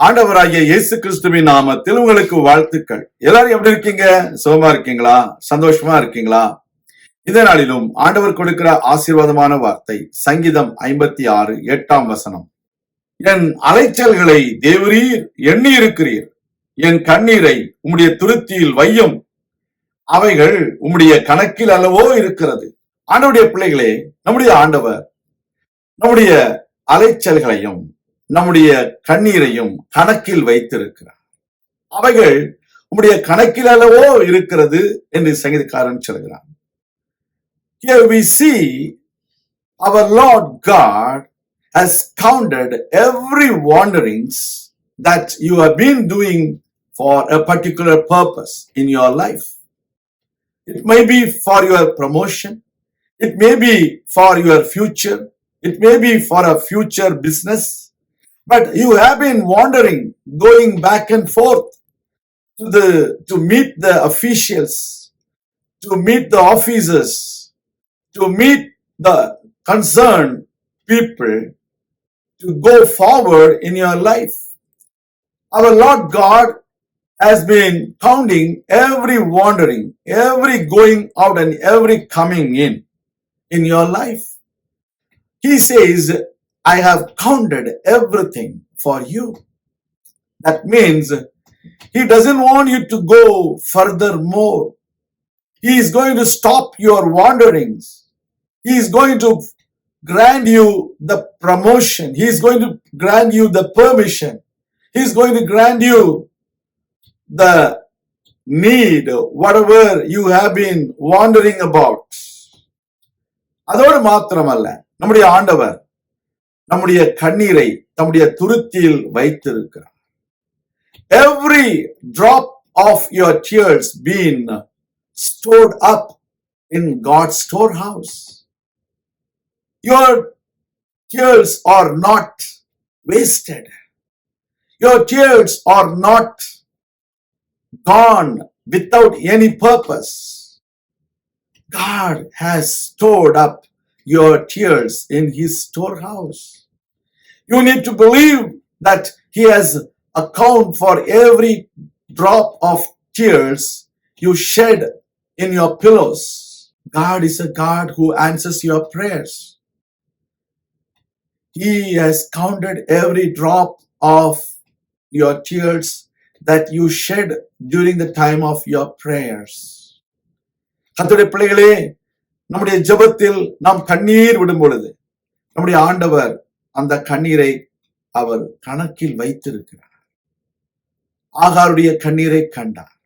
ஆண்டவராகிய இயேசு கிறிஸ்துவின் நாமத்தில் உங்களுக்கு வாழ்த்துக்கள். எல்லாரும் எப்படி இருக்கீங்க? சுகமா இருக்கீங்களா? சந்தோஷமா இருக்கீங்களா? இந்த நாளிலும் ஆண்டவர் கொடுக்கிற ஆசீர்வாதமான வார்த்தை சங்கீதம் 56:8 என் அலைச்சல்களை தேவரீர் எண்ணி இருக்கிறீர், என் கண்ணீரை உம்முடைய துருத்தியில் வையும், அவைகள் உம்முடைய கணக்கில் அல்லவோ இருக்கிறது. ஆண்டவருடைய பிள்ளைகளே, நம்முடைய ஆண்டவர் நம்முடைய அலைச்சல்களையும் நம்முடைய கண்ணீரையும் கணக்கில் வைத்திருக்கிறார். அவைகள் உம்முடைய கணக்கில் அல்லவோ இருக்கிறது என்று சங்கீதக்காரன் சொல்கிறான். Here we see our Lord God has counted every wanderings that you have been doing for a particular purpose in your life. It may be for your promotion, it may be for your future, it may be for a future business. But you have been wandering, going back and forth to meet the officials, to meet the officers, to meet the concerned people, to go forward in your life. Our Lord God has been counting every wandering, every going out and every coming in your life. He says, I have counted everything for you. That means he doesn't want you to go furthermore. He is going to stop your wanderings. He is going to grant you the promotion. He is going to grant you the permission. He is going to grant you the need, whatever you have been wandering about. அதோடு மாத்திரமல்ல, நம்முடைய ஆண்டவர் நம்முடைய கண்ணீரை தம்முடைய துருத்தியில் வைத்திருக்கிறார். Every drop of your tears been stored up in God's storehouse. Your tears are not wasted. Your tears are not gone without any purpose. God has stored up your tears in his storehouse. You need to believe that he has account for every drop of tears you shed in your pillows. God is a God who answers your prayers. He has counted every drop of your tears that you shed during the time of your prayers. கர்த்தருடைய பிள்ளைகளே, நம்முடைய ஜெபத்தில் நாம் கண்ணீர் விடும் பொழுது நம்முடைய ஆண்டவர் அந்த கண்ணீரை அவர் கணக்கில் வைத்திருக்கிறார். ஆகாருடைய கண்ணீரை கண்டார்,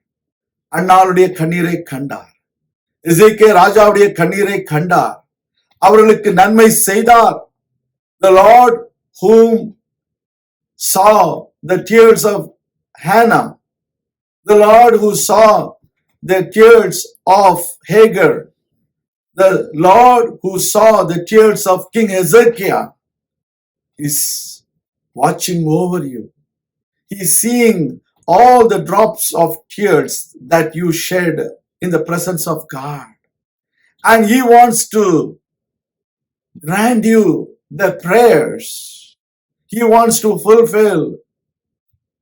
அன்னாளுடைய கண்ணீரை கண்டார், எசேக்கியா ராஜாவுடைய கண்ணீரை கண்டார், அவர்களுக்கு நன்மை செய்தார். The Lord whom saw the tears of Hannah, the Lord who saw the tears of Hagar, the Lord who saw the tears of King Hezekiah is watching over you. He is seeing all the drops of tears that you shed in the presence of God. And he wants to grant you the prayers. He wants to fulfill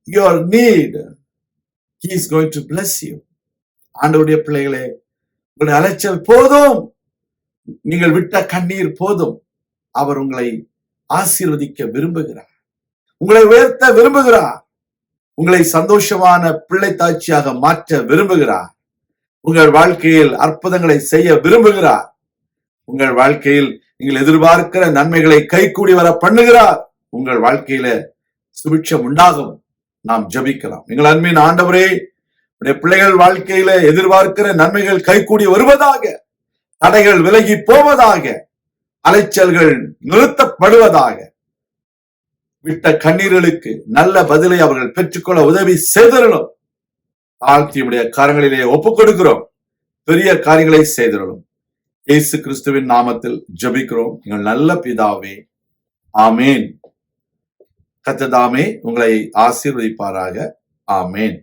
your need. He is going to bless you. ஆண்டவருடைய பிள்ளைகளே, உங்களுடைய அலைச்சல் போதும், நீங்கள் விட்ட கண்ணீர் போதும். அவர் உங்களை ஆசீர்வதிக்க விரும்புகிறார், உங்களை உயர்த்த விரும்புகிறார், உங்களை சந்தோஷமான பிள்ளை தாட்சியாக மாற்ற விரும்புகிறார், உங்கள் வாழ்க்கையில் அற்புதங்களை செய்ய விரும்புகிறார், உங்கள் வாழ்க்கையில் நீங்கள் எதிர்பார்க்கிற நன்மைகளை கைகூடி வர பண்ணுகிறார். உங்கள் வாழ்க்கையில சுபிட்சம் உண்டாகும். நாம் ஜெபிக்கலாம். எங்கள் அன்பின் ஆண்டவரே, உடைய பிள்ளைகள் வாழ்க்கையில எதிர்பார்க்கிற நன்மைகள் கைகூடி வருவதாக, தடைகள் விலகி போவதாக, அலைச்சல்கள் நிறுத்தப்படுவதாக, விட்ட கண்ணீர்களுக்கு நல்ல பதிலை அவர்கள் பெற்றுக்கொள்ள உதவி செய்தரலும். தாழ்த்தியுடைய கரங்களிலே ஒப்புக் கொடுக்கிறோம். பெரிய காரியங்களை செய்தரலும். இயேசு கிறிஸ்துவின் நாமத்தில் ஜெபிக்கிறோம் எங்கள் நல்ல பிதாவே, ஆமேன். கர்த்தர் தாமே உங்களை ஆசீர்வதிப்பாராக. ஆமேன்.